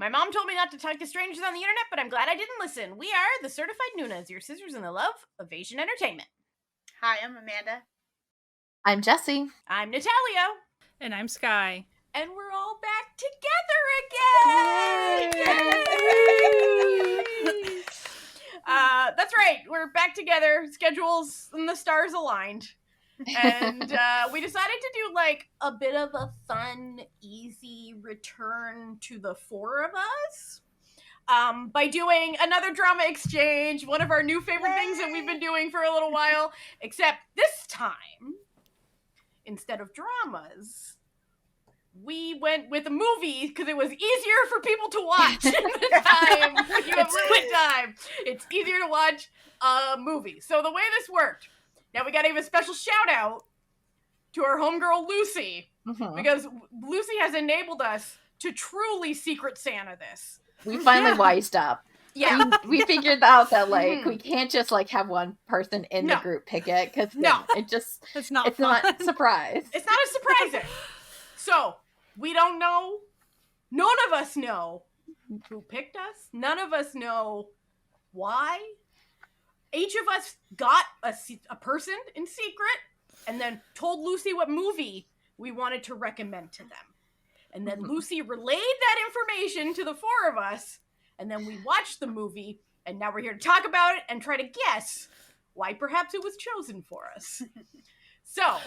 My mom told me not to talk to strangers on the internet, but I'm glad I didn't listen. We are the Certified Noonas, your sisters in the love of Asian entertainment. Hi, I'm Amanda. I'm Jessie. I'm Natalia. And I'm Sky. And we're all back together again! Yay! That's right, we're back together. Schedules and the stars aligned. And we decided to do like a bit of a fun, easy return to the four of us by doing another drama exchange, one of our new favorite things that we've been doing for a little while, except this time, instead of dramas, we went with a movie because it was easier for people to watch in the time. When you have limited time, it's easier to watch a movie. So the way this worked, now we gotta give a special shout out to our homegirl Lucy, because Lucy has enabled us to truly Secret Santa this. We finally wised up. Yeah. We figured out that we can't just have one person in the group pick it, because it's not a surprise. It's not as surprising. So, we don't know, none of us know who picked us, none of us know why. Each of us got a person in secret, and then told Lucy what movie we wanted to recommend to them. And then Lucy relayed that information to the four of us, and then we watched the movie, and now we're here to talk about it and try to guess why perhaps it was chosen for us. So...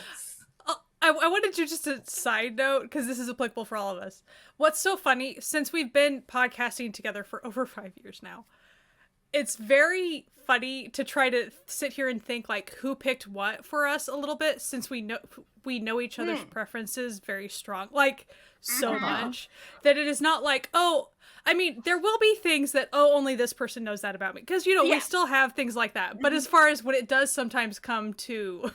I wanted to just a side note, because this is applicable for all of us. What's so funny, since we've been podcasting together for over 5 years now, it's very funny to try to sit here and think who picked what for us a little bit, since we know each other's preferences very strong, so much, that it is not there will be things that, only this person knows that about me, because, we still have things like that, but as far as when it does sometimes come to...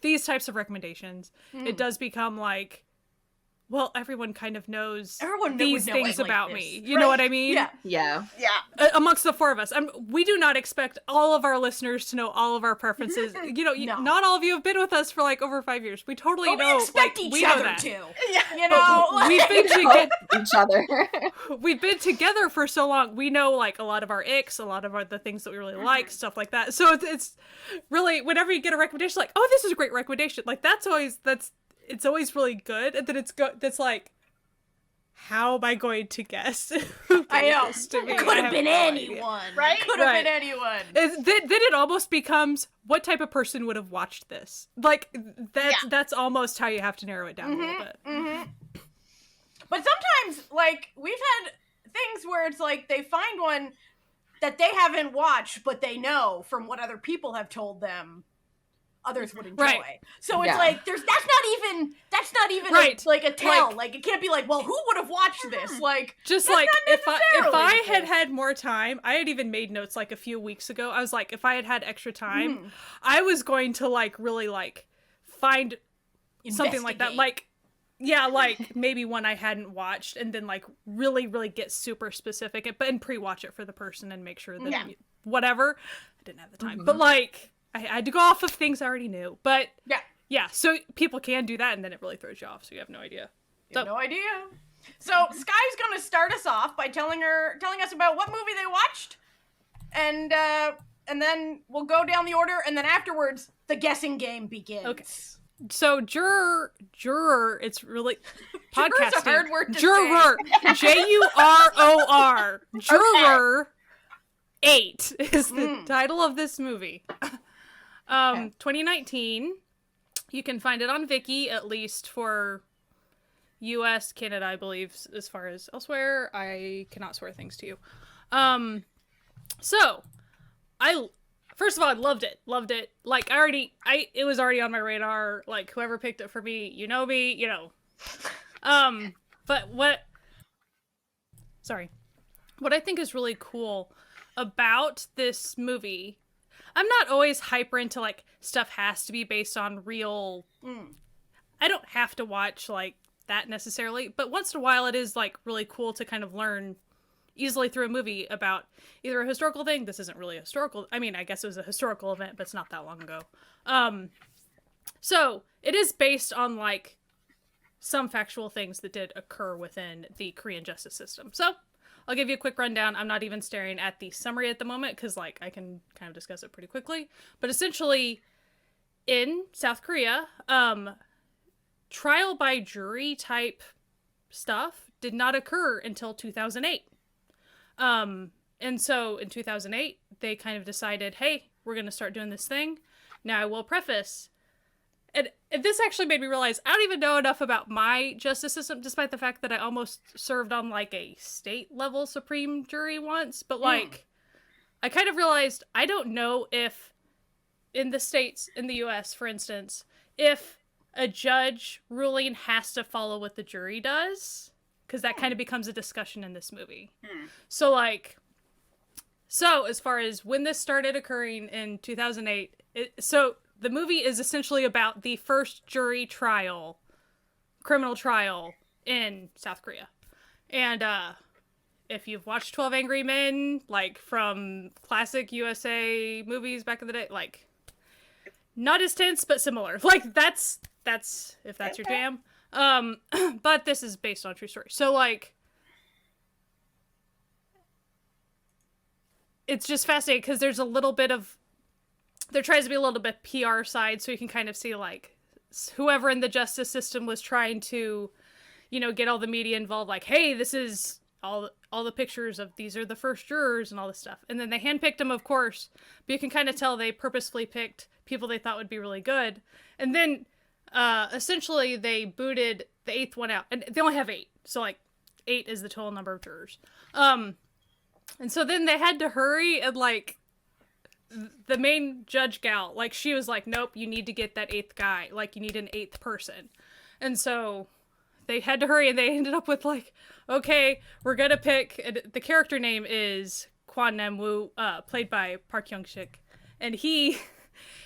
these types of recommendations, it does become everyone kind of knows these things about me. You know what I mean? Yeah. Amongst the four of us. We do not expect all of our listeners to know all of our preferences. Not all of you have been with us for over 5 years. We totally know. We expect each other to. We've been together. Each other. We've been together for so long. We know a lot of our icks, a lot of the things that we really like, stuff like that. So it's really, whenever you get a recommendation, this is a great recommendation. It's always really good, and then that's how am I going to guess? I know. It could have been anyone, right? Could have been anyone. Then it almost becomes, what type of person would have watched this? That's almost how you have to narrow it down a little bit. But sometimes, we've had things where it's they find one that they haven't watched, but they know from what other people have told them others would enjoy. Right. So it's that's not even a tell. It can't be well, who would have watched this? If I had more time, I had even made notes a few weeks ago. I was if I had extra time, I was going to really find something like that. Maybe one I hadn't watched, and then really, really get super specific and pre-watch it for the person and make sure that whatever. I didn't have the time, but I had to go off of things I already knew, but yeah, so people can do that, and then it really throws you off, so you have no idea. No idea. So Sky's gonna start us off by telling us about what movie they watched, and then we'll go down the order, and then afterwards the guessing game begins. Okay. So Juror, it's really podcasting. Juror's a hard word to Juror, Juror, Juror 8 is the title of this movie. 2019. You can find it on Viki, at least for US, Canada, I believe. As far as elsewhere, I cannot swear things to you. So first of all, I loved it. It was already on my radar. Whoever picked it for me, you know me, but what I think is really cool about this movie, I'm not always hyper into stuff has to be based on real. I don't have to watch that necessarily, but once in a while it is really cool to kind of learn easily through a movie about either a historical thing. This isn't really historical. I mean, I guess it was a historical event, but it's not that long ago. So it is based on some factual things that did occur within the Korean justice system. So I'll give you a quick rundown. I'm not even staring at the summary at the moment because, like, I can kind of discuss it pretty quickly. But essentially, in South Korea, trial by jury type stuff did not occur until 2008. And so in 2008, they kind of decided, hey, we're going to start doing this thing. Now, I will preface, and this actually made me realize I don't even know enough about my justice system, despite the fact that I almost served on, like, a state-level supreme jury once. But, like, I kind of realized I don't know if, in the States, in the U.S., for instance, if a judge ruling has to follow what the jury does, because that kind of becomes a discussion in this movie. So, like, so as far as when this started occurring in 2008, so the movie is essentially about the first jury trial, criminal trial in South Korea. And if you've watched 12 Angry Men, like, from classic USA movies back in the day, like, not as tense, but similar. Like, that's if that's your jam. But this is based on a true story. So, like, it's just fascinating because there's a little bit of, there tries to be a little bit PR side, so you can kind of see, like, whoever in the justice system was trying to, you know, get all the media involved, like, hey, this is all the pictures of, these are the first jurors and all this stuff. And then they handpicked them, of course, but you can kind of tell they purposefully picked people they thought would be really good. And then essentially they booted the 8th one out, and they only have 8, so, like, 8 is the total number of jurors. And so then they had to hurry, and, like, the main judge gal, like, she was like, nope, you need to get that 8th guy, like, you need an 8th person. And so they had to hurry, and they ended up with, like, okay, we're gonna pick, the character name is Kwon Nam-woo, played by Park Hyung-sik, and he's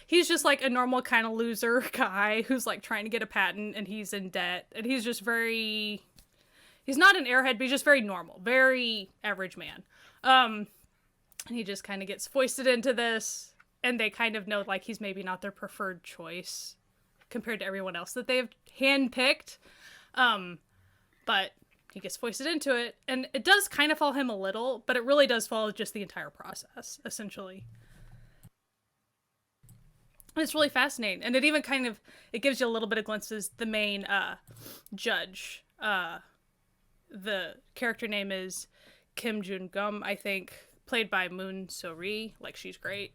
just, like, a normal kind of loser guy who's, like, trying to get a patent, and he's in debt, and he's just very, he's not an airhead, but he's just very normal, very average man. And he just kind of gets foisted into this, and they kind of know, like, he's maybe not their preferred choice compared to everyone else that they've handpicked. But he gets foisted into it, and it does kind of follow him a little, but it really does follow just the entire process, essentially. It's really fascinating, and it even kind of, it gives you a little bit of glimpses. The main judge, the character name is Kim Jun-gum, I think, played by Moon So-ri. Like, she's great.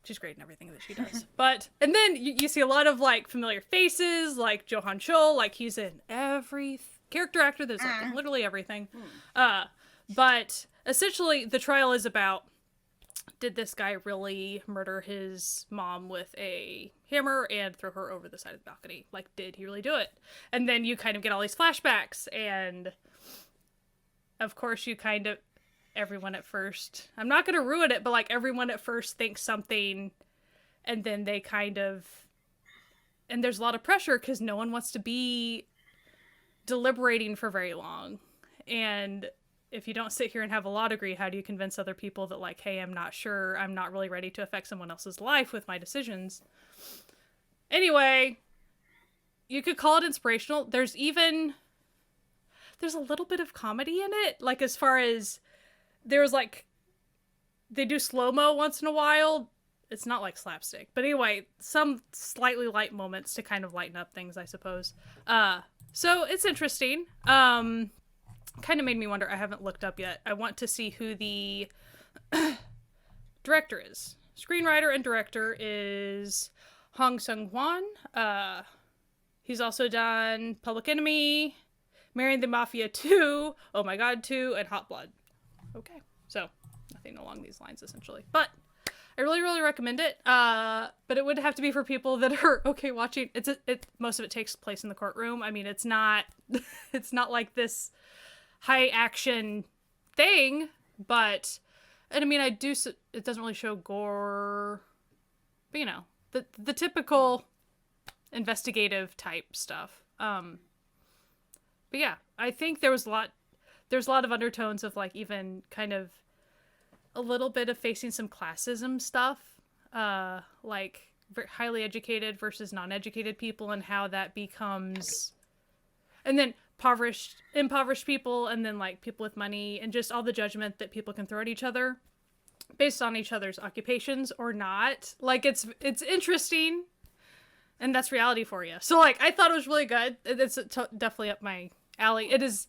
She's great in everything that she does. But, and then you see a lot of, like, familiar faces, like Jo Han Chol, like, he's in every character actor that's, like, in literally everything. But essentially the trial is about, did this guy really murder his mom with a hammer and throw her over the side of the balcony? Like, did he really do it? And then you kind of get all these flashbacks, and of course you kind of, everyone at first, I'm not going to ruin it, but, like, everyone at first thinks something, and then they kind of, and there's a lot of pressure because no one wants to be deliberating for very long. And if you don't sit here and have a law degree, how do you convince other people that, like, hey, I'm not sure, I'm not really ready to affect someone else's life with my decisions? Anyway, you could call it inspirational. There's a little bit of comedy in it, like, as far as, there's, like, they do slow-mo once in a while. It's not like slapstick, but anyway, some slightly light moments to kind of lighten up things, I suppose. So it's interesting. Kind of made me wonder. I haven't looked up yet. I want to see who the director is. Screenwriter and director is Hong Seung-hwan. He's also done Public Enemy, Marrying the Mafia 2, Oh My God 2, and Hot Blood. Okay, so nothing along these lines, essentially. But I really, really recommend it. But it would have to be for people that are okay watching. Most of it takes place in the courtroom. I mean, it's not like this high action thing, but, and I mean, it doesn't really show gore, but, you know, the typical investigative type stuff. But yeah, I think there's a lot of undertones of, like, even kind of a little bit of facing some classism stuff, like highly educated versus non-educated people, and how that becomes and then impoverished people, and then like people with money, and just all the judgment that people can throw at each other based on each other's occupations or not. Like it's interesting, and that's reality for you. So like I thought it was really good. It's definitely up my alley. It is.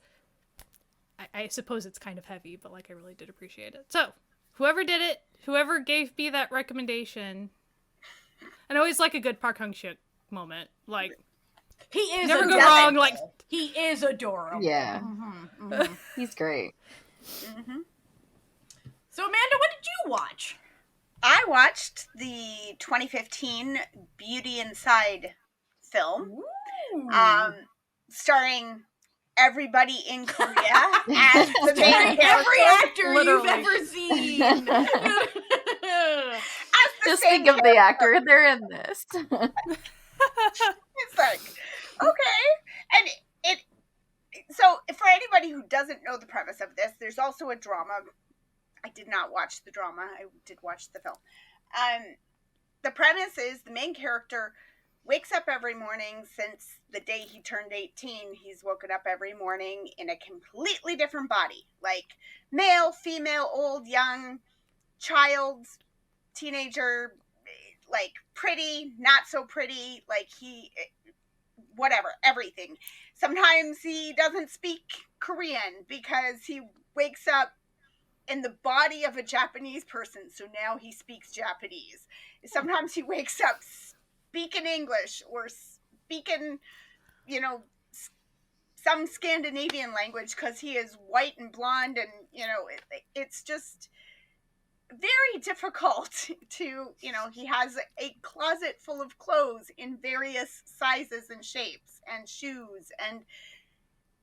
I suppose it's kind of heavy, but like I really did appreciate it. So whoever did it, whoever gave me that recommendation, and I always like a good Park Hung-sik moment. Like he is never go wrong. Like he is adorable. Yeah, Mm-hmm. He's great. Mm-hmm. So Amanda, what did you watch? I watched the 2015 Beauty Inside film, starring everybody in Korea as the main character. Every actor you've ever seen. Just think of the actor. They're in this. It's like, okay. And so for anybody who doesn't know the premise of this, there's also a drama. I did not watch the drama. I did watch the film. The premise is the main character wakes up every morning. Since the day he turned 18, he's woken up every morning in a completely different body. Like male, female, old, young, child, teenager, like pretty, not so pretty, like whatever, everything. Sometimes he doesn't speak Korean because he wakes up in the body of a Japanese person, so now he speaks Japanese. Sometimes he wakes up speaking English or speaking, some Scandinavian language because he is white and blonde, and it's just very difficult to, he has a closet full of clothes in various sizes and shapes and shoes, and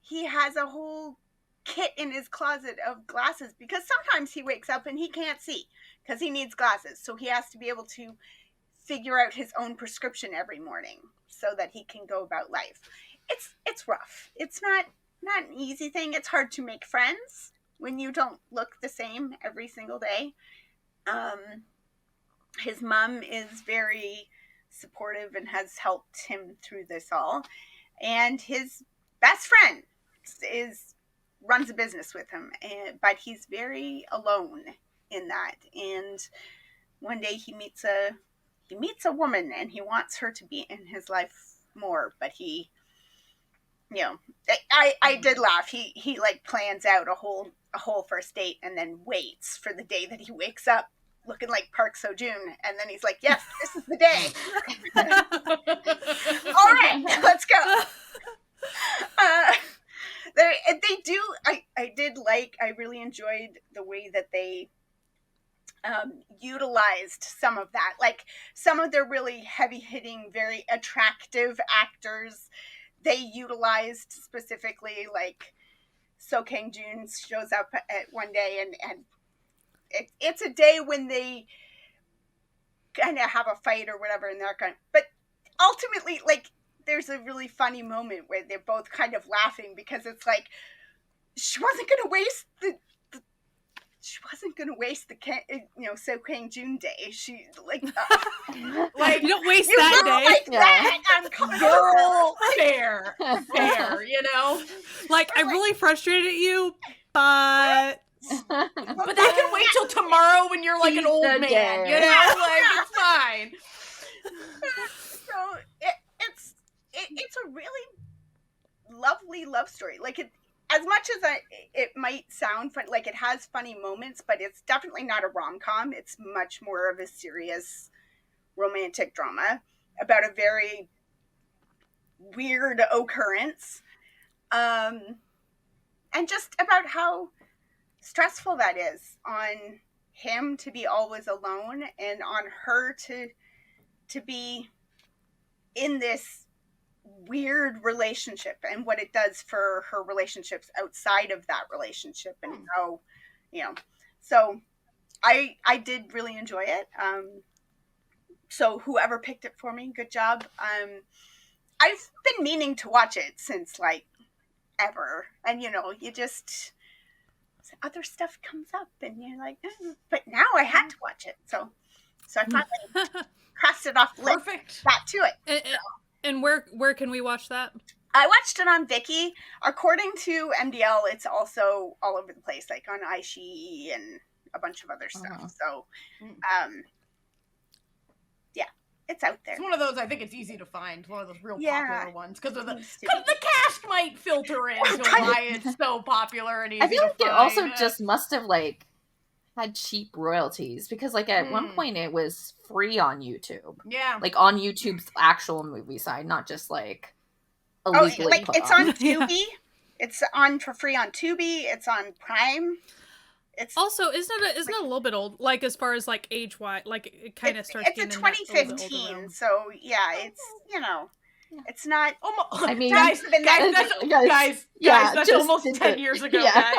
he has a whole kit in his closet of glasses because sometimes he wakes up and he can't see because he needs glasses, so he has to be able to figure out his own prescription every morning so that he can go about life. It's rough. It's not an easy thing. It's hard to make friends when you don't look the same every single day. His mom is very supportive and has helped him through this all, and his best friend runs a business with him, but he's very alone in that. And one day he meets a woman, and he wants her to be in his life more, but he, I did laugh. He like plans out a whole first date and then waits for the day that he wakes up looking like Park Seo-joon, and then he's like, yes, this is the day. All right, let's go. I really enjoyed the way that they utilized some of that. Like some of their really heavy-hitting, very attractive actors, they utilized specifically. Like So Kang-joon shows up at one day, and it's a day when they kind of have a fight or whatever, and they're kind of, but ultimately, like, there's a really funny moment where they're both kind of laughing because it's like she wasn't going to waste the So Kang-joon day. She like like you don't waste that day. Like that. I'm girl, fair. Like I'm really frustrated at you, but that can wait till tomorrow when you're like an old man. Like it's fine. So it's a really lovely love story. Like as much as it might sound fun, like it has funny moments, but it's definitely not a rom-com. It's much more of a serious romantic drama about a very weird occurrence, and just about how stressful that is on him to be always alone, and on her to be in this weird relationship, and what it does for her relationships outside of that relationship, and how, so I did really enjoy it. So whoever picked it for me, good job. I've been meaning to watch it since like ever, and you just, other stuff comes up and you're like, but now I had to watch it, so I finally crossed it off the list. Perfect. Got to it. And where can we watch that? I watched it on Viki. According to MDL, it's also all over the place, like on iShii and a bunch of other stuff. So, yeah, it's out there. It's one of those, I think it's easy to find. One of those real popular ones. Because the cast might filter into why it's so popular and easy to find. I feel like it also just must have, like, had cheap royalties. Because, like, at one point it was free on YouTube. Yeah. Like, on YouTube's actual movie side, not just, like, illegally put it's on Tubi. It's on for free on Tubi. It's on Prime. It's also isn't it a little bit old, like as far as like age wise, like it kind of starts. It's a 2015, so yeah, it's it's not. I mean, guys, that's almost 10 years ago, guys.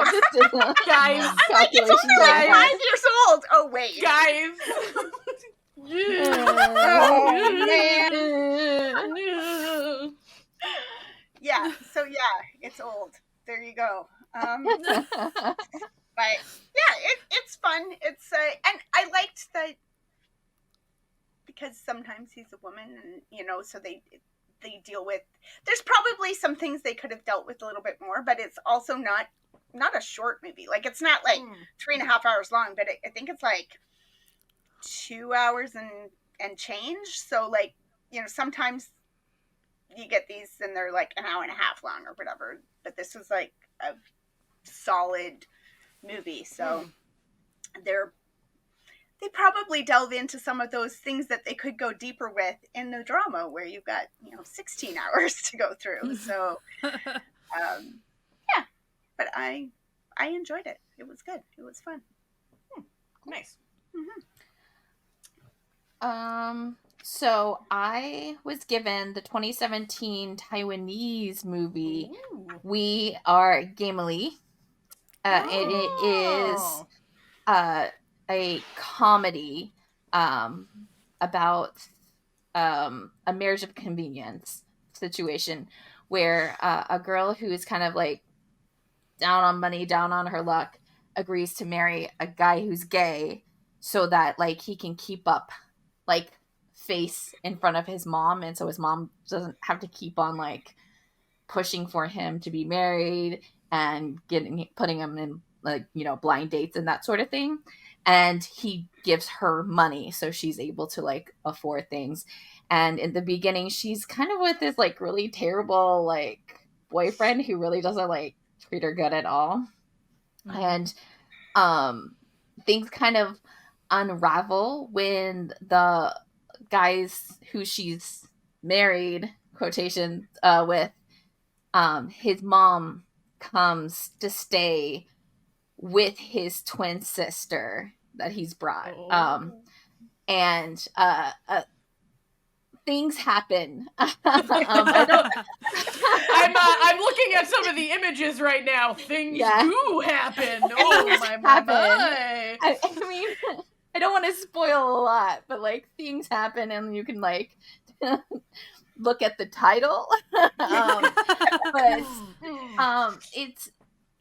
Guys, I'm like, it's only like 5 years old. Oh wait, guys. Oh man. Yeah, so yeah, it's old. There you go. But yeah, it's fun. It's and I liked that because sometimes he's a woman, and so they deal with. There's probably some things they could have dealt with a little bit more, but it's also not a short movie. Like it's not like 3.5 hours long, but I think it's like 2 hours and change. So like sometimes you get these and they're like an hour and a half long or whatever, but this was like a solid movie, so they probably delve into some of those things that they could go deeper with in the drama where you've got 16 hours to go through. So yeah, but I enjoyed it. It was good. It was fun. Nice. So I was given the 2017 Taiwanese movie. We Are Gamily. It is a comedy about a marriage of convenience situation where a girl who is kind of like down on money, down on her luck, agrees to marry a guy who's gay so that like he can keep up like face in front of his mom, and so his mom doesn't have to keep on like pushing for him to be married and putting him in like blind dates and that sort of thing. And he gives her money so she's able to like afford things. And in the beginning she's kind of with this like really terrible like boyfriend who really doesn't like treat her good at all. And things kind of unravel when the guys who she's married quotation with his mom comes to stay with his twin sister that he's brought. And things happen. I'm looking at some of the images right now. Things do happen. Oh my. I mean, I don't want to spoil a lot, but like things happen, and you can like look at the title. But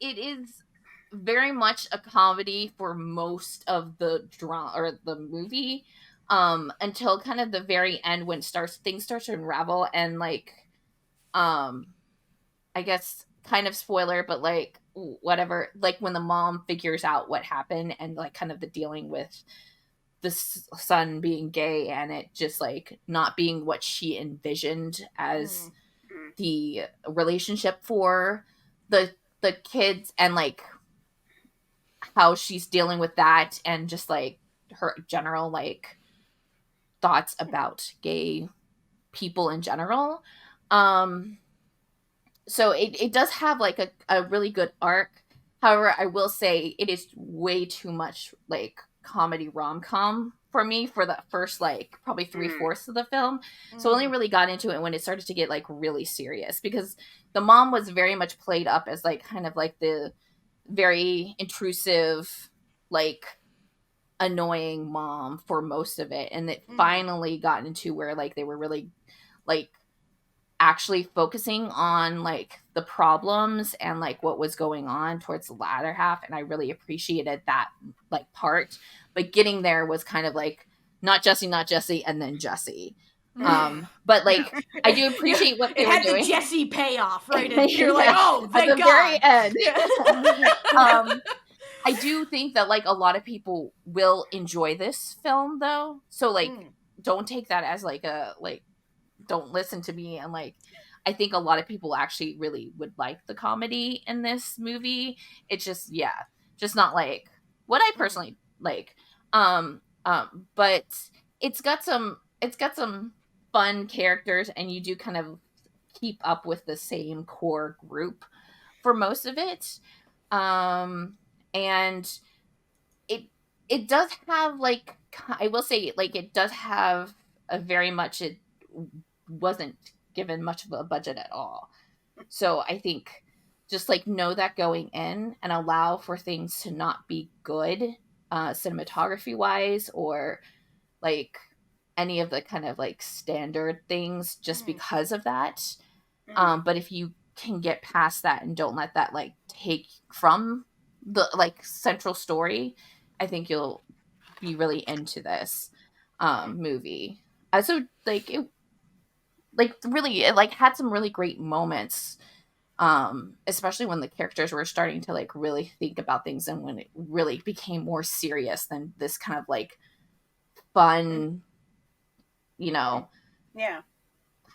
it is very much a comedy for most of the drama or the movie, until kind of the very end when things start to unravel, and like I guess kind of spoiler, but like whatever, like when the mom figures out what happened and like kind of the dealing with the son being gay and it just like not being what she envisioned as the relationship for the kids, and like how she's dealing with that, and just like her general like thoughts about gay people in general. So it does have like a really good arc. However, I will say it is way too much like comedy rom-com for me for the first like probably 3/4 of the film. So I only really got into it when it started to get like really serious, because the mom was very much played up as like kind of like the very intrusive, like annoying mom for most of it, and it finally got into where like they were really like actually focusing on like the problems and like what was going on towards the latter half, and I really appreciated that like part. But getting there was kind of like not Jesse, and then Jesse. But like, I do appreciate what they were doing. It had the Jessie payoff, right? And you're like, oh, thank at the God. very end. Yeah. I do think that like a lot of people will enjoy this film though. So like, don't take that as like a like, don't listen to me. And like, I think a lot of people actually really would like the comedy in this movie. It's just just not like what I personally like. But it's got some fun characters, and you do kind of keep up with the same core group for most of it. And it does have like, I will say, like, it does have a very much, it wasn't given much of a budget at all. So I think just like know that going in and allow for things to not be good cinematography wise, or like any of the kind of like standard things just because of that. But if you can get past that and don't let that like take from the like central story, I think you'll be really into this movie. So like it really, it like had some really great moments, especially when the characters were starting to like really think about things, and when it really became more serious than this kind of like fun,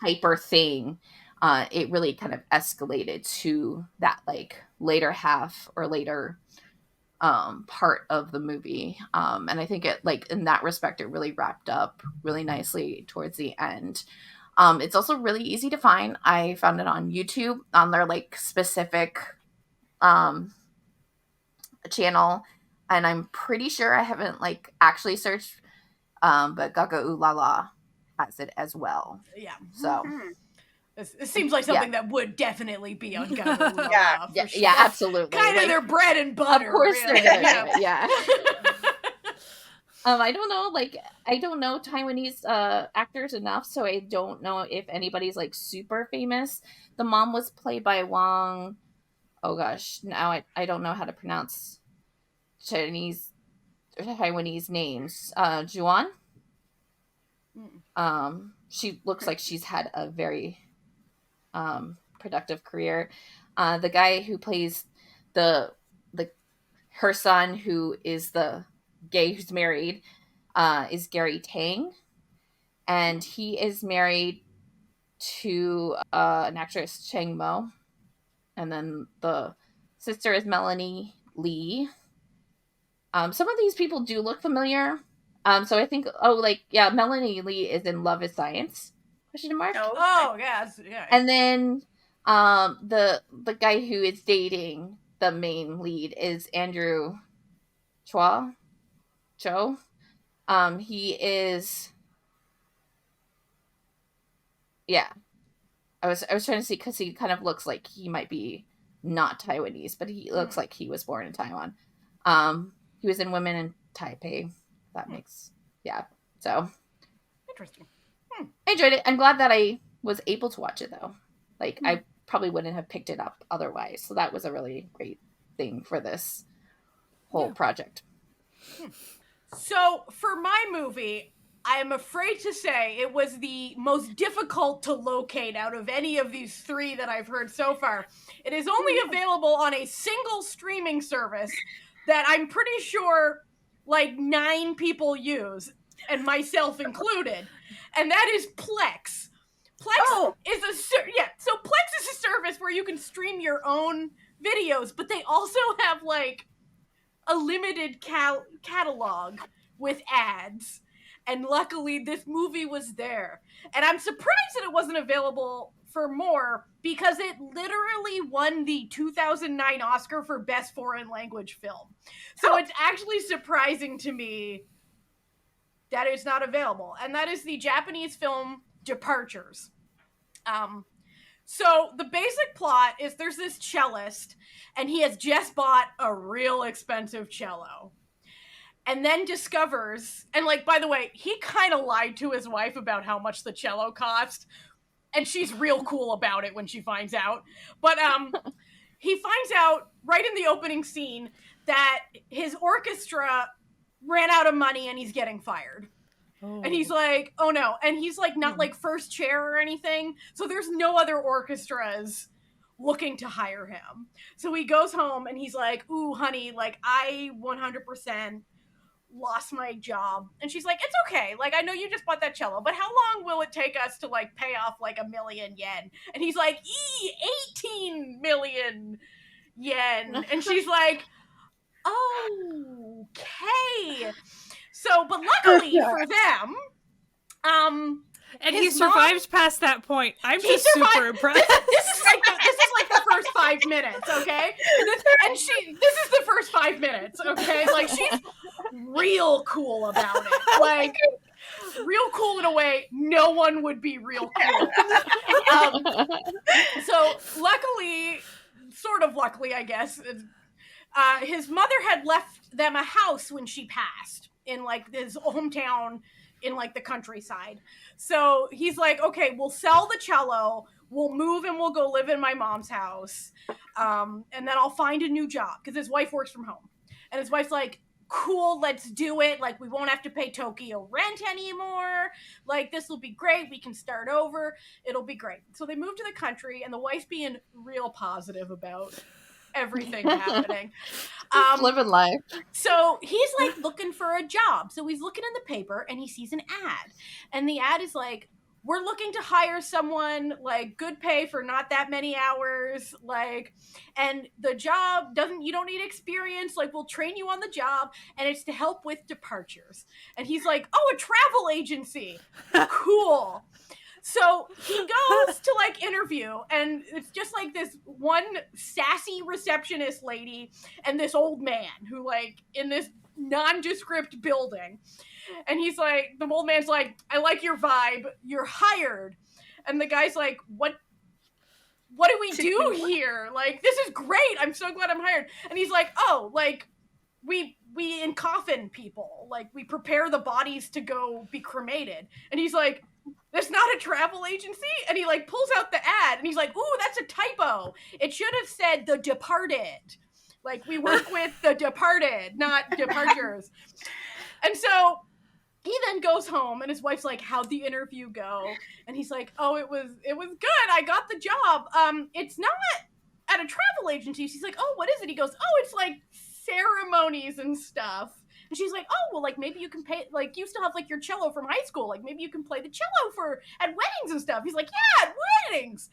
hyper thing. It really kind of escalated to that like later half or later part of the movie. And I think it like in that respect, it really wrapped up really nicely towards the end. It's also really easy to find. I found it on YouTube on their like specific channel, and I'm pretty sure I haven't like actually searched, but Gaga Ooh La La has it as well. Yeah. So it seems like something that would definitely be on Gaga Ooh La La. Yeah, sure. yeah, absolutely. Kind of like, their bread and butter. Of course really. they're gonna do it, yeah. I don't know Taiwanese actors enough, so I don't know if anybody's like super famous. The mom was played by Wang. Oh gosh, now I don't know how to pronounce Taiwanese names. Juan. She looks like she's had a very productive career. The guy who plays her son, who is the gay who's married, is Gary Tang, and he is married to an actress, Chang Mo, and then the sister is Melanie Lee. Some of these people do look familiar. So I think, Melanie Lee is in Love is Science? Question mark. Oh yeah. And then the guy who is dating the main lead is Andrew Cho. He is, yeah. I was trying to see, because he kind of looks like he might be not Taiwanese, but he looks like he was born in Taiwan. He was in Women in Taipei. That makes, so interesting. I enjoyed it. I'm glad that I was able to watch it though. Like I probably wouldn't have picked it up otherwise. So that was a really great thing for this whole project. So for my movie, I am afraid to say it was the most difficult to locate out of any of these three that I've heard so far. It is only available on a single streaming service that I'm pretty sure like 9 people use, and myself included, and that is Plex. Plex is so Plex is a service where you can stream your own videos, but they also have like a limited catalog with ads. And luckily this movie was there. And I'm surprised that it wasn't available for more, because it literally won the 2009 Oscar for Best Foreign Language Film. So it's actually surprising to me that it's not available. And that is the Japanese film Departures. So the basic plot is there's this cellist, and he has just bought a real expensive cello. And then discovers, and like, by the way, he kind of lied to his wife about how much the cello cost, and she's real cool about it when she finds out. But he finds out right in the opening scene that his orchestra ran out of money and he's getting fired. And he's like, oh no. And he's like not like first chair or anything. So there's no other orchestras looking to hire him. So he goes home and he's like, ooh, honey, like I 100% lost my job. And she's like, it's okay. Like, I know you just bought that cello, but how long will it take us to like pay off like 1 million yen? And he's like, 18 million yen. And she's like, okay. So, but luckily for them, and he survived past that point. I'm just super impressed. This is like the first 5 minutes, okay? This is the first 5 minutes, okay? Like, she's real cool about it. Like, real cool in a way no one would be real cool. So luckily, sort of luckily, I guess, his mother had left them a house when she passed in like his hometown in like the countryside. So he's like, okay, we'll sell the cello, we'll move and we'll go live in my mom's house. And then I'll find a new job because his wife works from home. And his wife's like, cool, let's do it. Like, we won't have to pay Tokyo rent anymore. Like, this will be great. We can start over. It'll be great. So they move to the country and the wife's being real positive about everything happening. Living life. So he's like looking for a job. So he's looking in the paper and he sees an ad. And the ad is like, we're looking to hire someone, like, good pay for not that many hours, like, and the job you don't need experience, like, we'll train you on the job, and it's to help with departures. And he's like, oh, a travel agency. Cool. So he goes to, like, interview, and it's just, like, this one sassy receptionist lady and this old man who, like, in this nondescript building. And he's like, the old man's like, I like your vibe, you're hired. And the guy's like, what do we do here? Like, this is great, I'm so glad I'm hired. And he's like, oh, like, we coffin people, like, we prepare the bodies to go be cremated. And he's like, that's not a travel agency? And he, like, pulls out the ad, and he's like, ooh, that's a typo. It should have said The Departed. Like, we work with The Departed, not departures. And so he then goes home, and his wife's like, how'd the interview go? And he's like, oh, it was good. I got the job. It's not at a travel agency. She's like, oh, what is it? He goes, oh, it's like ceremonies and stuff. And she's like, oh, well, like, maybe you can pay, like, you still have, like, your cello from high school. Like, maybe you can play the cello at weddings and stuff. He's like, yeah, at weddings.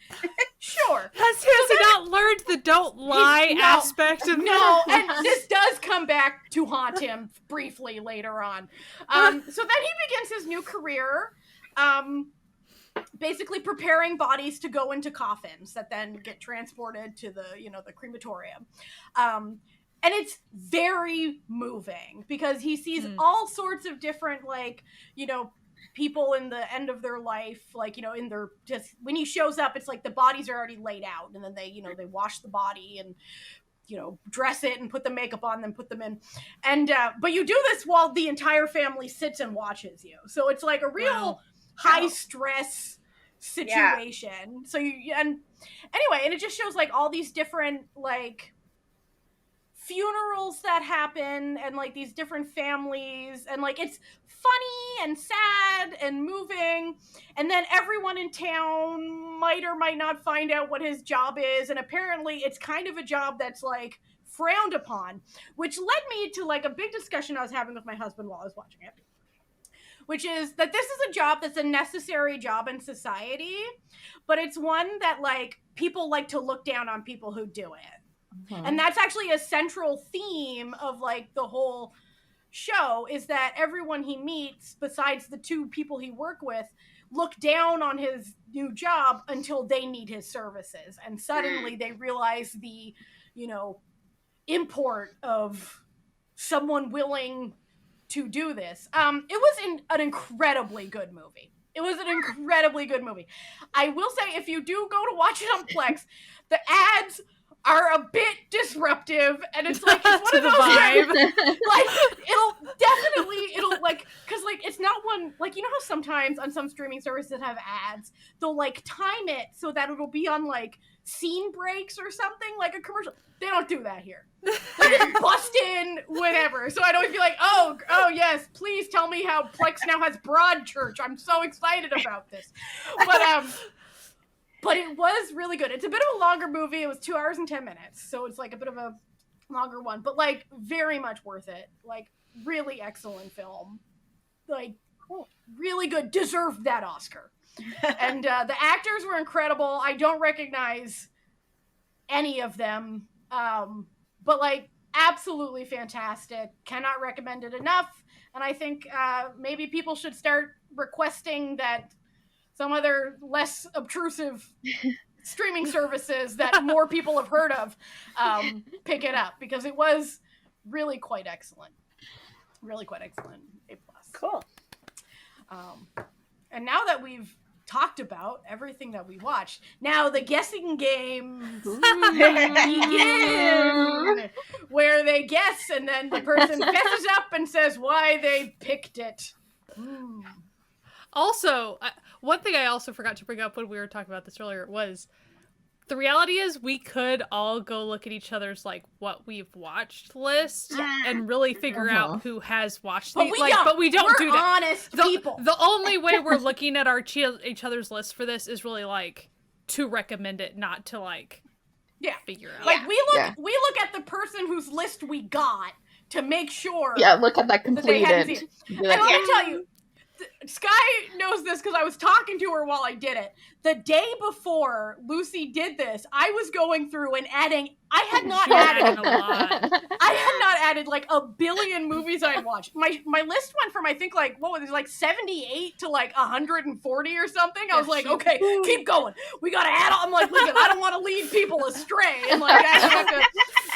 Sure. Has he not learned the don't lie aspect of No, and this does come back to haunt him briefly later on. So then he begins his new career, basically preparing bodies to go into coffins that then get transported to the crematorium. And it's very moving because he sees all sorts of different, like, people in the end of their life, like, in their, just when he shows up, it's like the bodies are already laid out, and then they wash the body and, dress it and put the makeup on them, put them in. And, but you do this while the entire family sits and watches you. So it's like a real high stress situation. Yeah. So and it just shows, like, all these different, like, funerals that happen and, like, these different families, and, like, it's funny and sad and moving, and then everyone in town might or might not find out what his job is, and apparently it's kind of a job that's, like, frowned upon, which led me to, like, a big discussion I was having with my husband while I was watching it, which is that this is a job that's a necessary job in society, but it's one that, like, people like to look down on people who do it. Mm-hmm. And that's actually a central theme of, like, the whole show, is that everyone he meets, besides the two people he works with, look down on his new job until they need his services. And suddenly they realize the, import of someone willing to do this. It was an incredibly good movie. It was an incredibly good movie. I will say, if you do go to watch it on Plex, the ads are a bit disruptive, and it's like, it's one of those vibe. Like, it'll like, because, like, it's not one, like, how sometimes sometimes on some streaming services that have ads, they'll like time it so that it'll be on like scene breaks or something, like a commercial. They don't do that here. They just bust in whenever. So I'd always be like, oh yes, please tell me how Plex now has Broadchurch. I'm so excited about this. But it was really good. It's a bit of a longer movie. It was 2 hours and 10 minutes. So it's like a bit of a longer one, but like very much worth it. Like really excellent film. Like really good. Deserved that Oscar. And the actors were incredible. I don't recognize any of them. But like absolutely fantastic. Cannot recommend it enough. And I think maybe people should start requesting that some other less obtrusive streaming services that more people have heard of pick it up, because it was really quite excellent. Really quite excellent. A+. Cool. And now that we've talked about everything that we watched, now the guessing games begin, where they guess and then the person messes up and says why they picked it. Also, one thing I also forgot to bring up when we were talking about this earlier was the reality is we could all go look at each other's like what we've watched list and really figure out who has watched these. But we don't do that. Honest people. The only way we're looking at our each other's list for this is really like to recommend it, not to like figure out. Like we look at the person whose list we got to make sure. Yeah, look at that completed. And let me tell you, Sky knows this because I was talking to her while I did it. The day before Lucy did this, I was going through and adding. I had not added like a billion movies I'd watched. My list went from I think like what was it, like 78 to like 140 or something. I was like, okay, keep going. We gotta add. I'm like, listen, I don't want to lead people astray and like I have to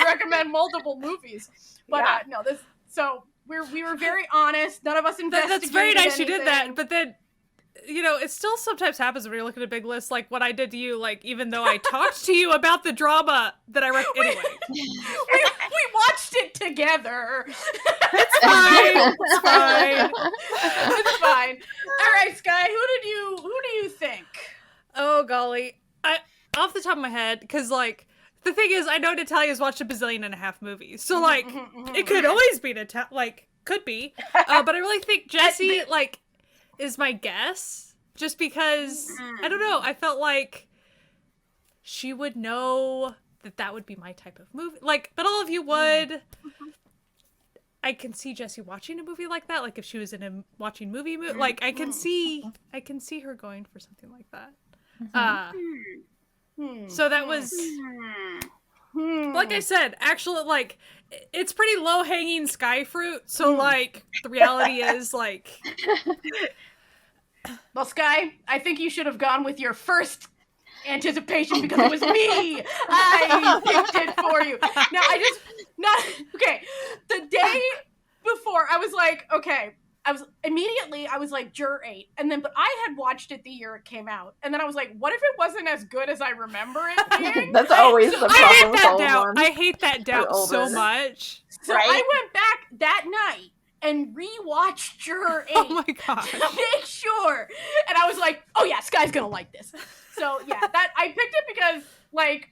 recommend multiple movies. But no, this so. We were very honest. None of us investigated. That's very nice anything. you did that. But then, you know, it still sometimes happens when you're looking at a big list, like what I did to you. Like even though I talked to you about the drama that I anyway, we watched it together. It's fine. It's fine. It's fine. All right, Sky. Who do you think? Oh golly, off the top of my head, because like. The thing is, I know Natalia's watched a bazillion and a half movies, so like, it could always be Natalia, like, could be, but I really think Jessie, like, is my guess, just because, I don't know, I felt like she would know that would be my type of movie, like, but all of you would. I can see Jessie watching a movie like that, like if she was in a watching movie, like, I can see her going for something like that. So that was, like I said, actually, like, it's pretty low-hanging sky fruit, so, like, the reality is, like... Well, Sky, I think you should have gone with your first anticipation because it was me! I picked it for you! Now, okay, the day before, I was like, okay... I was like Juror 8, and then but I had watched it the year it came out, and then I was like, what if it wasn't as good as I remember it being? That's always the problem. I hate that doubt so much. So I went back that night and rewatched Juror 8 oh my gosh. to make sure, and I was like, oh yeah, Sky's gonna like this. So yeah, that I picked it because like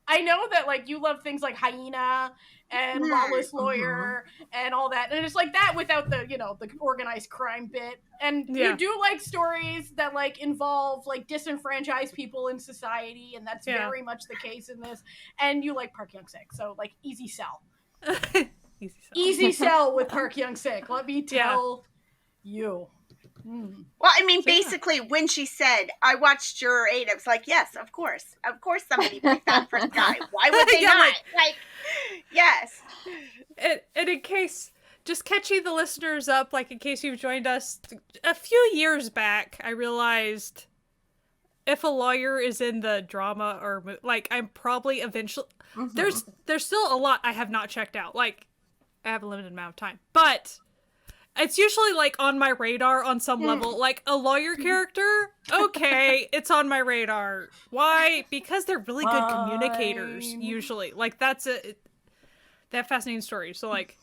I know that like you love things like Hyena and Lawless Lawyer and all that, and it's like that without the the organized crime bit, and you do like stories that like involve like disenfranchised people in society, and that's very much the case in this, and you like Park Young-sik, so like easy sell. Easy sell with Park Young-sik, let me tell you. Well, I mean, basically, when she said, I watched Juror 8, I was like, yes, of course somebody picked that for Sky. Why would they not? Like, yes. And in case, just catching the listeners up, like in case you've joined us, a few years back, I realized if a lawyer is in the drama or, like, I'm probably eventually, there's still a lot I have not checked out. Like, I have a limited amount of time, but... It's usually, like, on my radar on some level. Like, a lawyer character? Okay, it's on my radar. Why? Because they're really good communicators, usually. Like, they have fascinating stories. So, like,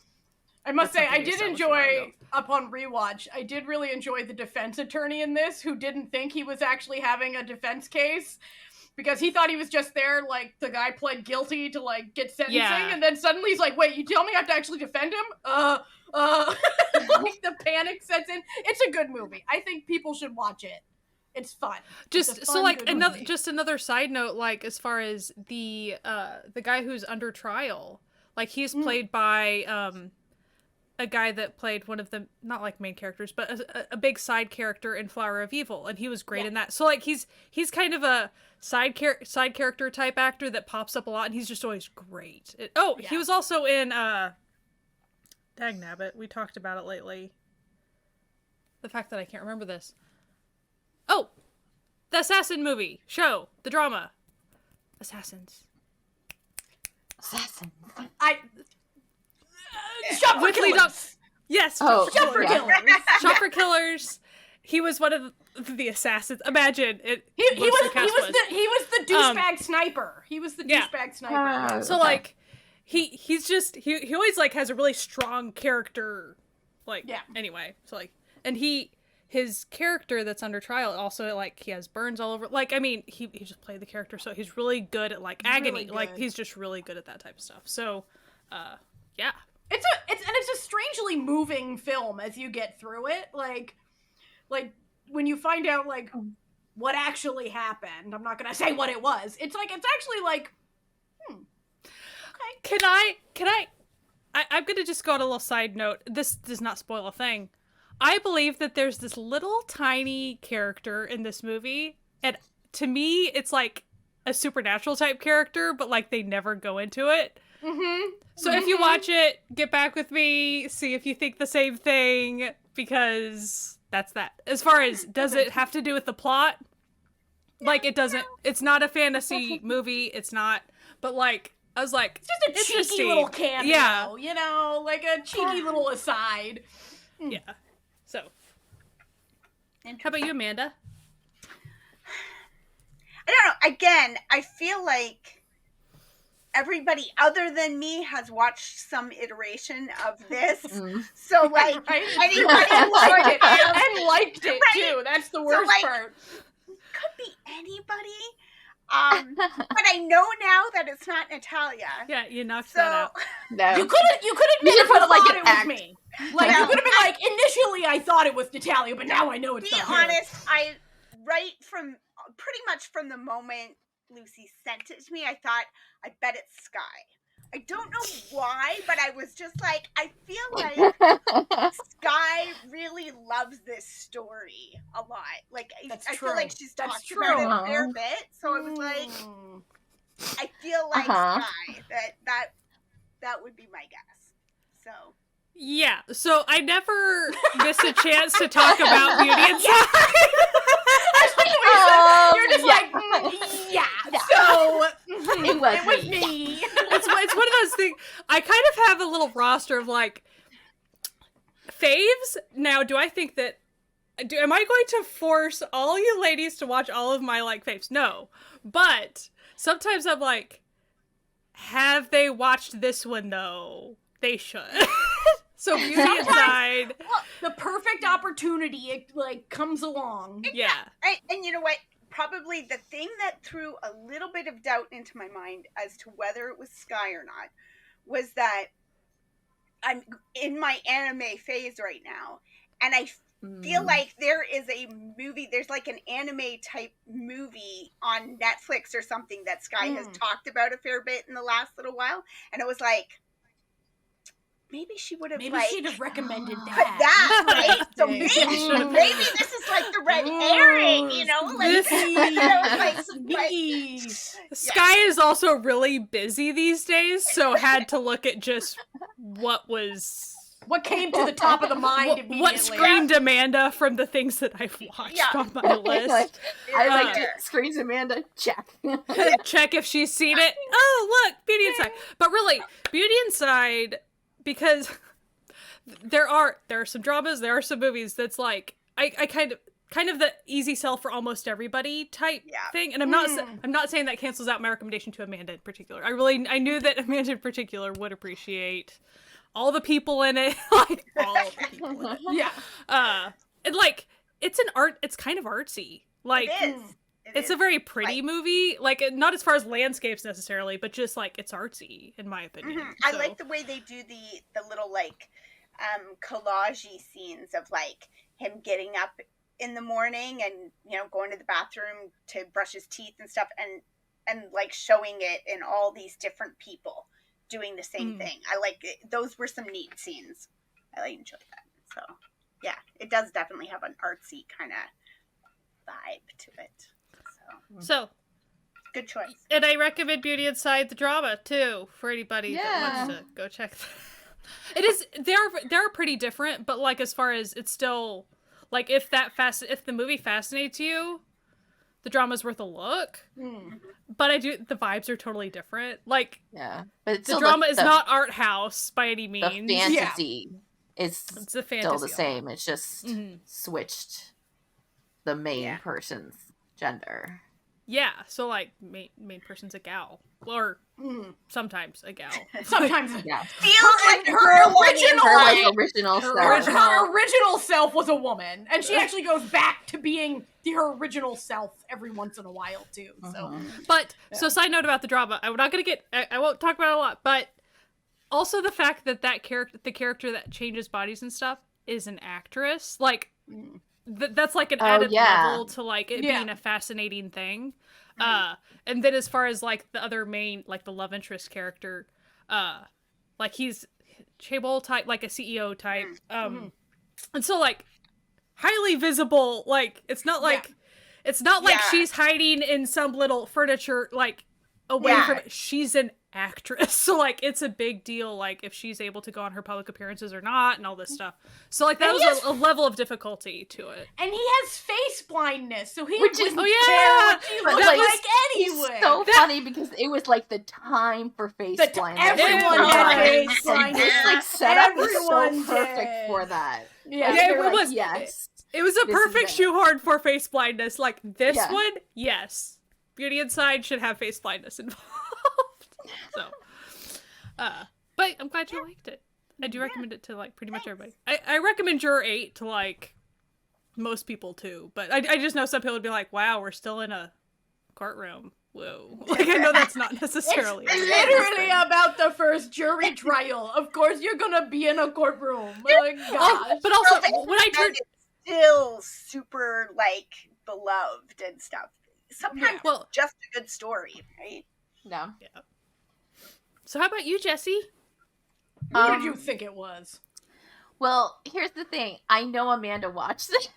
I must That's say, I something did established a while enjoy, ago. upon rewatch, I did really enjoy the defense attorney in this who didn't think he was actually having a defense case because he thought he was just there, like, the guy pled guilty to, like, get sentencing, Yeah. and then suddenly he's like, wait, you tell me I have to actually defend him? Like, the panic sets in. It's a good movie. I think people should watch it. It's fun. Just so like another side note, like as far as the guy who's under trial, like he's played by a guy that played one of the not like main characters, but a big side character in Flower of Evil, and he was great in that. So like he's kind of a side character type actor that pops up a lot, and he's just always great. He was also in Dagnabbit. We talked about it lately. The fact that I can't remember this. Oh, the Assassin movie, show, the drama. Assassins. Shop for Killers! Yes, Shop for Killers! Shop for Killers. He was one of the assassons. Imagine it. He was the douchebag sniper. He was the douchebag sniper. So like, he always like has a really strong character. Like anyway, so like, and his character that's under trial also like he has burns all over. Like I mean he just played the character, so he's really good at like agony. Really like he's just really good at that type of stuff. So, yeah. It's a strangely moving film as you get through it. Like when you find out like what actually happened. I'm not gonna say what it was. It's actually like, okay. I'm gonna just go on a little side note. This does not spoil a thing. I believe that there's this little tiny character in this movie, and to me, it's like a supernatural type character, but like they never go into it. Mm-hmm. So if you watch it, get back with me, see if you think the same thing, because that's that. As far as, does it have to do with the plot? Like, it doesn't. It's not a fantasy movie. It's not. But like, I was like, it's just a cheeky little cameo. Yeah. You know, like a cheeky little aside. Yeah. So, how about you, Amanda? I don't know. Again, I feel like everybody other than me has watched some iteration of this. So, like, anybody liked it too. That's the worst part. Could be anybody. But I know now that it's not Natalia. Yeah, you knocked that out. No. You could admit should put it like thought an it was act. me. Like you could have been like, initially I thought it was Natalia, but now I know it's not her. To be honest, pretty much from the moment Lucy sent it to me, I thought, I bet it's Sky. I don't know why, but I was just like, I feel like Sky really loves this story a lot. Like, I feel like she's talked about it a fair bit. So I was like, I feel like Sky. That would be my guess. So. Yeah, so I never miss a chance to talk about Beauty Inside. You're just like, so it was me. It's one of those things. I kind of have a little roster of like faves. Now, do I think that? Am I going to force all you ladies to watch all of my like faves? No, but sometimes I'm like, have they watched this one though? They should. So Beauty Inside. Well, the perfect opportunity, it like comes along. Yeah. And you know what? Probably the thing that threw a little bit of doubt into my mind as to whether it was Sky or not was that I'm in my anime phase right now, and I feel like there is a movie, there's like an anime type movie on Netflix or something that Sky has talked about a fair bit in the last little while, and it was like, maybe she would have she'd have recommended put that. that, right? So maybe this is like the red herring, you know? Like, Sky is also really busy these days, so had to look at just what came to the top of the mind immediately. What screamed Amanda from the things that I've watched on my list. I like it. Screams Amanda. Check. Check if she's seen it. Oh, look, Beauty Inside. But really, Beauty Inside, because there are some dramas, there are some movies that's like I kind of the easy sell for almost everybody type thing, and I'm not saying that cancels out my recommendation to Amanda in particular. I knew that Amanda in particular would appreciate all the people in it, like all the people in it. Yeah. And like it's kind of artsy. Like It is. it's a very pretty movie. Like not as far as landscapes necessarily, but just like it's artsy in my opinion. I So- like the way they do the little like collage-y scenes of like him getting up in the morning and going to the bathroom to brush his teeth and stuff, and like showing it in all these different people doing the same thing. I like it. Those were some neat scenes. I enjoyed that. So yeah, it does definitely have an artsy kind of vibe to it. So Good choice. and I recommend Beauty Inside the Drama too for anybody that Yeah. wants to go check that. It is they're pretty different, but like as far as it's still like if the movie fascinates you, the drama's worth a look. But the vibes are totally different. Like Yeah, but it's the still drama is not art house by any the means. fantasy is It's a fantasy still the same. It's just Mhm. switched the main Yeah. person's gender. Yeah, so like main person's a gal, or sometimes a gal. Sometimes Yeah, Feels like her girl on the original- her inside. like original Her self. original- her original self was a woman, and she actually goes back to being her original self every once in a while too. So Mhm. But so side note about the drama, I'm not gonna I won't talk about it a lot, but also the fact that the character that changes bodies and stuff is an actress, like that's like an added level to like it being a fascinating thing. And then as far as like the other main, like the love interest character, like he's Chaebol type, like a CEO type, and so like highly visible. Like it's not like she's hiding in some little furniture like away from. She's an actress, so like it's a big deal. Like if she's able to go on her public appearances or not, and all this stuff. So like that was a level of difficulty to it. and he has face blindness, so he Which is- wouldn't oh, yeah. care what she But, looked like, like anyway. It's so funny because it was like the time for face blindness. everyone had face And blindness. this like setup was Everyone so perfect did. for that. Yeah. Yeah, They were it like, was. yes. It was a This is perfect it. shoehorn for face blindness. Like this Yeah. one, yes. Beauty Inside should have face blindness involved. So, but I'm glad you liked it. I do recommend it to like pretty much everybody. I recommend Juror 8 to like most people too, but I just know some people would be like, "Wow, we're still in a courtroom." Whoa! Like I know that's not necessarily. It's literally about the first jury trial. Of course, you're gonna be in a courtroom. Oh, gosh. But also, Well, when I turned, Still super like beloved and stuff. Sometimes well, just a good story, right? No. so how about you, Jessie? Who did you think it was? Well, here's the thing. I know Amanda watched it.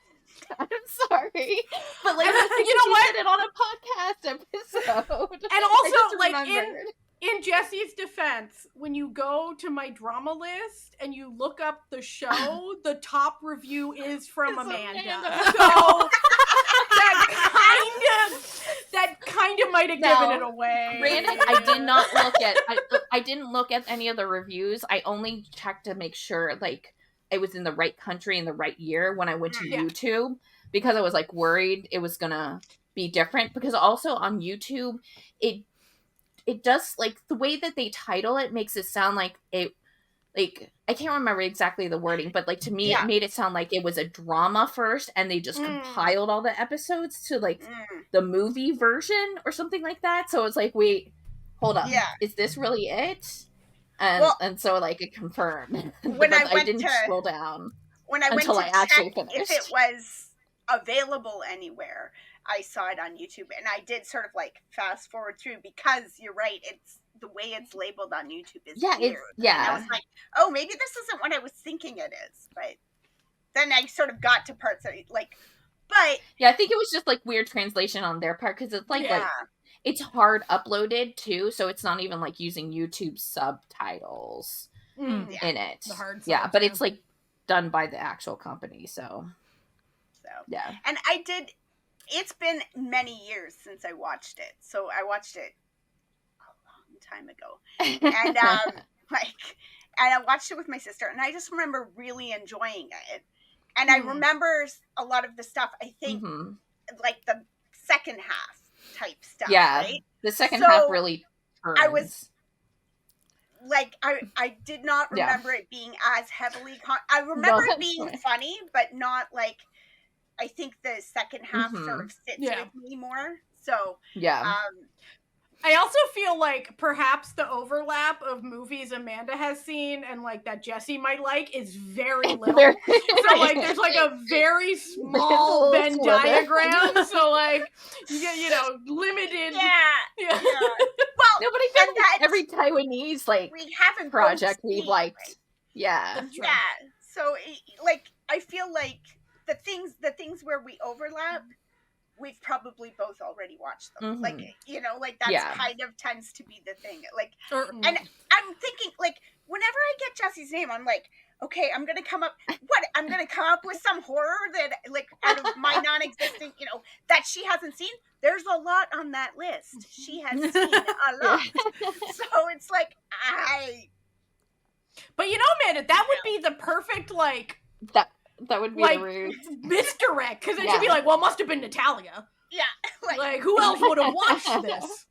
I'm sorry, but like You know what? She did it on a podcast episode. And I also, just like remembered. in Jessie's defense, when you go to my drama list and you look up the show, the top review is from It's Amanda. Amanda. So that kind of might have given it away. Granted, I did not look at. I didn't look at any of the reviews. I only checked to make sure like it was in the right country in the right year when I went to Yeah. YouTube, because I was like worried it was gonna be different. Because also on YouTube, it does like the way that they title it makes it sound like it. Like, I can't remember exactly the wording, but like to me, it made it sound like it was a drama first, and they just compiled all the episodes to like the movie version or something like that. So it's like, wait, hold up, is this really it? And so like it confirmed. When But I went didn't to scroll down when I went until to I actually check finished. if it was available anywhere, I saw it on YouTube, and I did sort of like fast forward through because you're right. It's the way it's labeled on YouTube is weird. And I was like, oh, maybe this isn't what I was thinking it is. But then I sort of got to parts that like, but yeah, I think it was just like weird translation on their part because it's like it's hard uploaded too, so it's not even like using YouTube subtitles in it. The hard yeah, subs, but it's like done by the actual company, so yeah. And it's been many years since I watched it. So I watched it a long time ago. And and I watched it with my sister, and I just remember really enjoying it. And I remember a lot of the stuff, I think like the second half type stuff. Yeah. Right? The second So, half really turns. I was like I did not Yeah. remember it being as heavily. I remember No, it being that's funny, but not like. I think the second half sort Mhm. of sits Yeah. with me more. So, Yeah. I also feel like perhaps the overlap of movies Amanda has seen and like that Jessie might like is very little. There- So like there's like a very small little Venn sliver. diagram. So like you get, limited. yeah. Yeah. Well, No, but I feel and like that's every Taiwanese like we haven't both project we've seen, liked. right? Yeah. That's true. Yeah. So like I feel like the things where we overlap, we've probably both already watched them. Like like that's Yeah. kind of tends to be the thing. Like, Or and I'm thinking like whenever I get Jessie's name, I'm like, okay, I'm gonna come up with some horror that like out of my non-existent, that she hasn't seen. There's a lot on that list. She has seen a lot. So it's like But Amanda, that would be the perfect like That would be like the route. misdirect, because then Yeah. she'd be like, well, it must have been Natalia. yeah, Like who else would have watched this?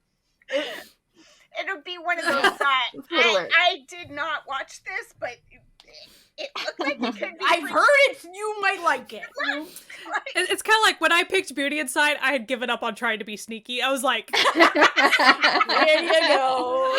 it'll be one of those I did not watch this, but it looked like it could be. I've heard you might like it. it's kind of like when I picked Beauty Inside, I had given up on trying to be sneaky. I was like, There you go.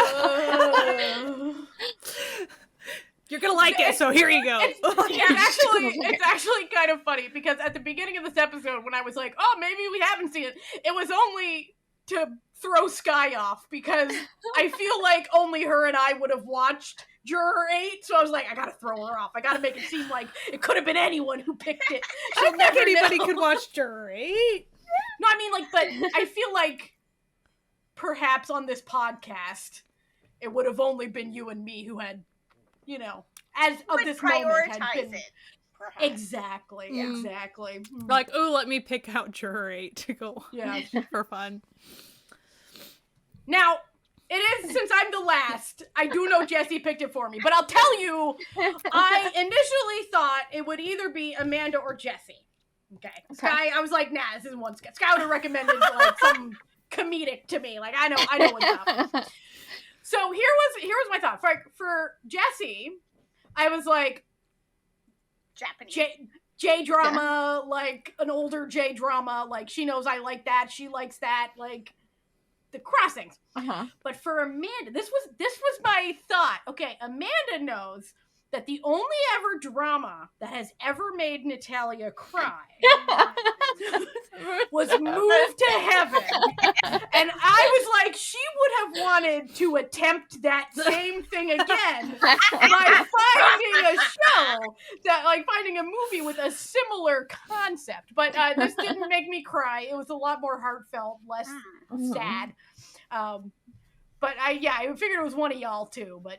you're gonna like it, so here you go. It's actually kind of funny, because at the beginning of this episode, when I was like, oh, maybe we haven't seen it, it was only to throw Sky off, because I feel like only her and I would have watched Juror 8, so I was like, I gotta throw her off. I gotta make it seem like it could have been anyone who picked it. I don't think anybody could watch Juror 8. No, I mean, like, but I feel like perhaps on this podcast, it would have only been you and me who had, as of Would this moment had prioritize been. it. Perhaps. Exactly. Like, oh, let me pick out Juror 8 to go Yeah. for fun. Now, it is, since I'm the last, I do know Jessie picked it for me, but I'll tell you, I initially thought it would either be Amanda or Jessie. Okay. Sky, I was like, nah, this isn't one Sky. Sky would have recommended like some comedic to me. Like, I know what's up. So here was my thought. For Jessie, I was like, Japanese. J-drama, like an older J-drama, like she knows I like that, she likes that, like the crossings. But for Amanda, this was my thought. Okay, Amanda knows that the only ever drama that has ever made Natalia cry was Move to Heaven. And I was like, she would have wanted to attempt that same thing again by finding a show finding a movie with a similar concept. But this didn't make me cry. It was a lot more heartfelt, less sad. But I figured it was one of y'all too, but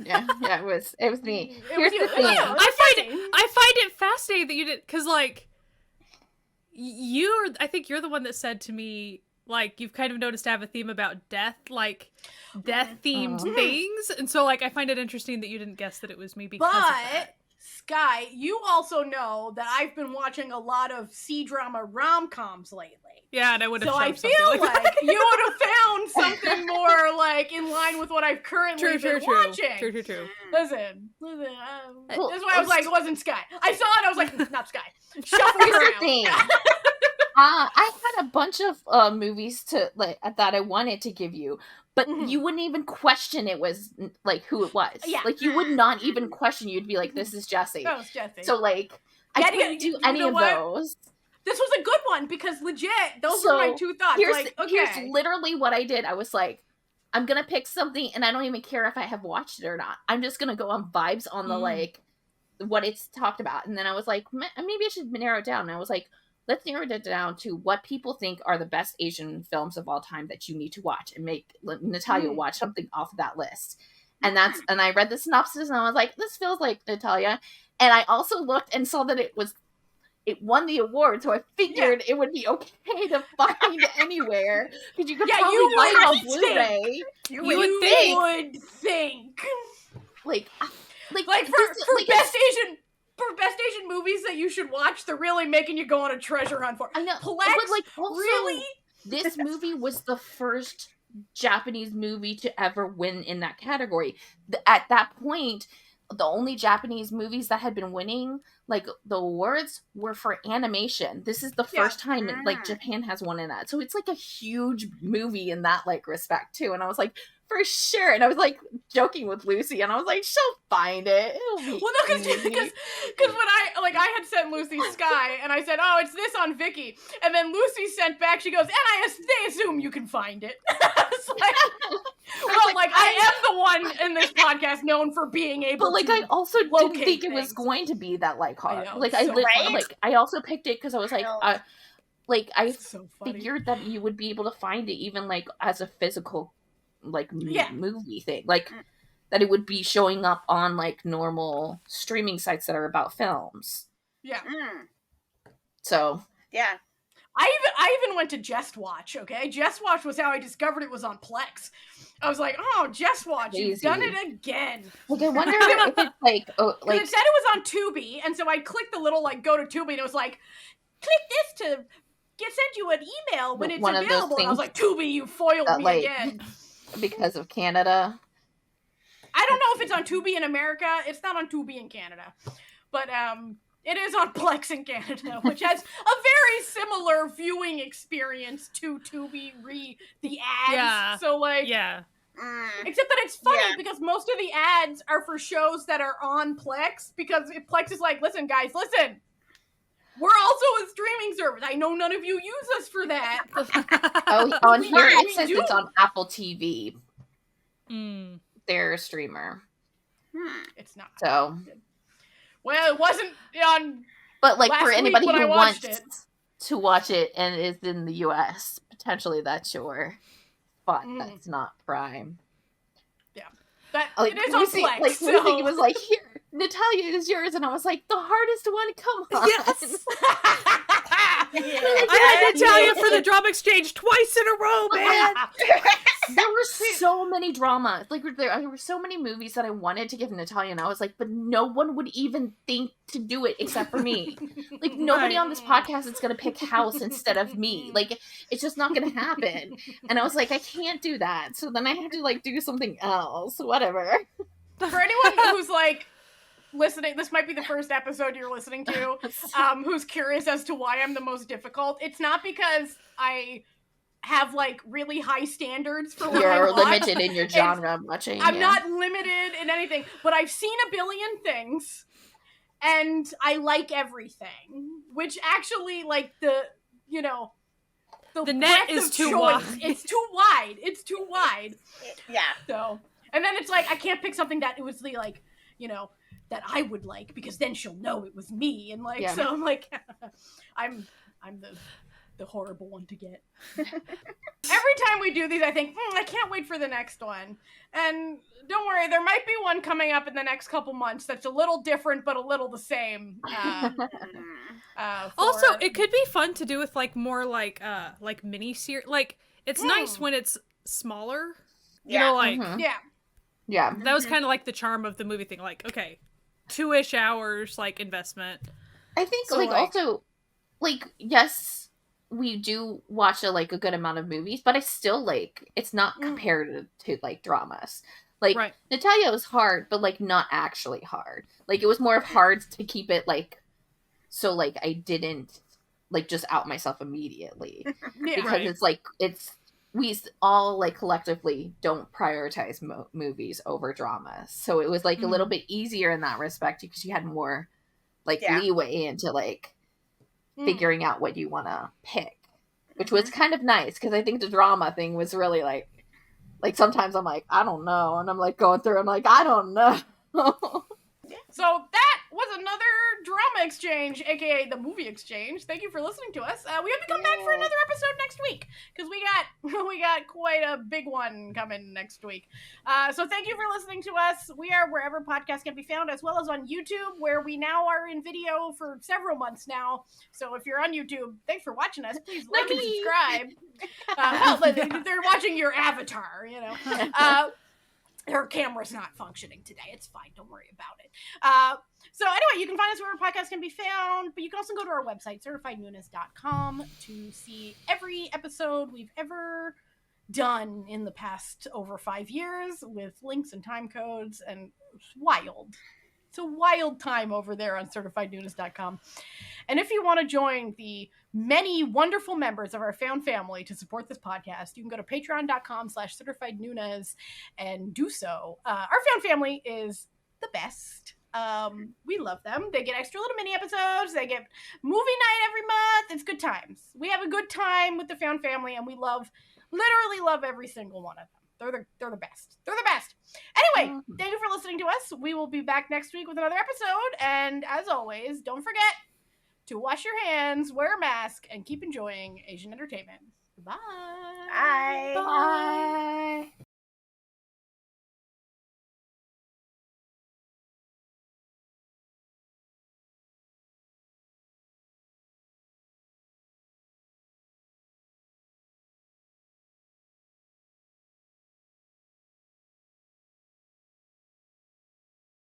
yeah, it was me. Here's the thing. I find it fascinating that you did, because like I think you're the one that said to me, like, you've kind of noticed I have a theme about death, like death themed things, and so like I find it interesting that you didn't guess that it was me because of that. Sky, you also know that I've been watching a lot of C-drama rom-coms lately. Yeah, and I would have. So I feel like you would have found something more like in line with what I've currently been watching. True. Listen. That's why I was like, it wasn't Sky. I saw it. I was like, not Sky. Shuffle Here's her the out. thing. I had a bunch of movies that I wanted to give you, but you wouldn't even question it was like who it was. Yeah. Like you would not even question. You'd be like, "This is Jessie." That was Jessie. So like, I couldn't do any of those. This was a good one because legit, those were my two thoughts. Here's literally what I did. I was like, I'm gonna pick something, and I don't even care if I have watched it or not. I'm just gonna go on vibes on the like what it's talked about, and then I was like, maybe I should narrow it down. And I was like, let's narrow it down to what people think are the best Asian films of all time that you need to watch, and make Natalia watch something off of that list. And I read the synopsis, and I was like, this feels like Natalia. And I also looked and saw that it won the award, so I figured it would be okay to find anywhere, because you could probably buy it on Blu-ray. You would think. Like for best Asian movies that you should watch, they're really making you go on a treasure hunt for. I know, Plex, but like also, really? this movie was the first Japanese movie to ever win in that category. At that point, the only Japanese movies that had been winning like the awards were for animation. This is the first time like Japan has one in that. So it's like a huge movie in that like respect too. And I was like, for sure. And I was like joking with Lucy, and I was like, she'll find it. It'll be because when I had sent Lucy Sky, and I said, oh, it's this on Viki, and then Lucy sent back, she goes, and they assume you can find it. It's like, well, like I am the one in this podcast known for being able. But like, to I also didn't think things. It was going to be that like hard. Know, like so I also picked it because I was like, I so figured that you would be able to find it even like as a physical like movie thing, like that it would be showing up on like normal streaming sites that are about films. Yeah. So yeah. I even went to Just Watch, okay? Just Watch was how I discovered it was on Plex. I was like, oh, Just Watch, you've done it again. Like, I wonder if it's like, like... It said it was on Tubi, and so I clicked the little, like, go to Tubi, and it was like, click this to send you an email when it's available. And I was like, Tubi, you foiled me like, again. Because of Canada? I don't know if it's on Tubi in America. It's not on Tubi in Canada. But, it is on Plex in Canada, which has a very similar viewing experience to Tubi the ads. Yeah. So, like... Yeah. Except that it's funny because most of the ads are for shows that are on Plex, because Plex is like, listen, guys, listen. We're also a streaming service. I know none of you use us for that. On here it says it's on Apple TV. They're a streamer. It's not. So... Well, it wasn't on. But like for anybody who wants to watch it and is in the US, potentially that's your spot. That's not Prime. Yeah, but like, it is on Plex. Like Lucy was like, "Here, Natalia is yours," and I was like, "The hardest one, come on." Yes. I had Natalia for the drama exchange twice in a row, man. There were so many dramas. Like there were so many movies that I wanted to give Natalia, and I was like, but no one would even think to do it except for me. Like nobody on this podcast is gonna pick House instead of me. Like it's just not gonna happen. And I was like, I can't do that. So then I had to like do something else. Whatever. For anyone who's like listening, this might be the first episode you're listening to, who's curious as to why I'm the most difficult. It's not because I have like really high standards for what I watch. You're limited in your genre watching. I'm not limited in anything, but I've seen a billion things, and I like everything. Which actually, like the net is too wide. It's too wide. It's too wide. Yeah. So, and then it's like I can't pick something that it was the like, that I would like, because then she'll know it was me, and like so I'm like I'm the horrible one to get. Every time we do these, I think, I can't wait for the next one. And don't worry, there might be one coming up in the next couple months that's a little different, but a little the same. Also, it could be fun to do with like more like mini series. Like it's nice when it's smaller. You know, like yeah. That was kind of like the charm of the movie thing. Like, okay, 2-ish hours like investment. I think so, like also like yes. We do watch a good amount of movies, but I still it's not compared to like dramas. Like Natalia was hard, but like not actually hard. Like it was more of hard to keep it so like I didn't like just out myself immediately because it's we all like collectively don't prioritize movies over dramas, so it was like a little bit easier in that respect because you had more leeway into figuring out what you want to pick, which was kind of nice because I think the drama thing was really like sometimes I'm like, I don't know, and I'm like going through, I'm like, I don't know. So that was another drama exchange, aka the movie exchange. Thank you for listening to us. We hope you come back for another episode next week, because we got quite a big one coming next week. So thank you for listening to us. We are wherever podcasts can be found, as well as on YouTube, where we now are in video for several months now. So if you're on YouTube, thanks for watching us. Please like and subscribe. They're watching your avatar, Her camera's not functioning today. It's fine. Don't worry about it. So anyway, you can find us wherever podcasts can be found, but you can also go to our website, certifiednoonas.com, to see every episode we've ever done in the past over 5 years with links and time codes, and it's wild. It's a wild time over there on CertifiedNoonas.com. And if you want to join the many wonderful members of our found family to support this podcast, you can go to patreon.com/CertifiedNoonas and do so. Our found family is the best. We love them. They get extra little mini episodes. They get movie night every month. It's good times. We have a good time with the found family, and we literally love every single one of them. They're the best. They're the best. Anyway, thank you for listening to us. We will be back next week with another episode. And as always, don't forget to wash your hands, wear a mask, and keep enjoying Asian entertainment. Bye. Bye. Bye.